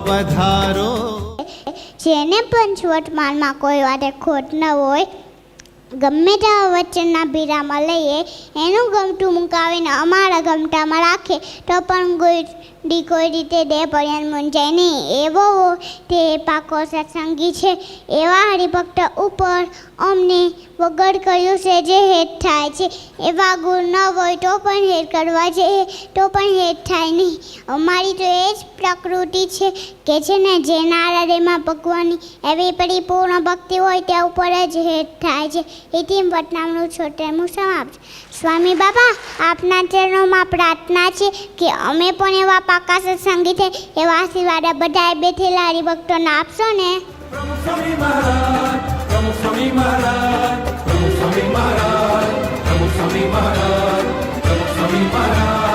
પધારો. જેને પંચવર્તમાનમાં કોઈ વાતે ખોટ ન હોય, ગમે તેવા વચનના ભીરામાં લઈએ, એનું ગમતું મુકાવીને અમારા ગમતામાં રાખે તો પણ કોઈ રીતે દેહ પર્યંત મૂંઝાય નહીં. એવો તે પાકો સત્સંગી છે. એવા હરિભક્ત ઉપર અમને વગર કર્યું છે જે હેત થાય છે. એવા ગુણ ન હોય તો પણ હેત કરવા જઈએ તો પણ હેત થાય નહીં. અમારી તો એ જ પ્રકૃતિ છે કે છે ને, જેના હૃદયમાં ભગવાનની એવી પરિપૂર્ણ ભક્તિ હોય ત્યાં ઉપર જ હેત થાય છે. એથી વતનામનું છોટેમું સમાપ્ત. સ્વામી બાબા, આપના ચરણોમાં પ્રાર્થના છે કે અમે પણ એવા પાકા સત્સંગી છે, એવા આશીર્વાદ બધાએ બેઠેલા હરિભક્તોને આપશો ને. પ્રભુ સ્વામી મહારાજ, પ્રભુ સ્વામી મહારાજ, પ્રભુ સ્વામી મહારાજ, પ્રભુ સ્વામી મહારાજ, પ્રભુ સ્વામી મહારાજ.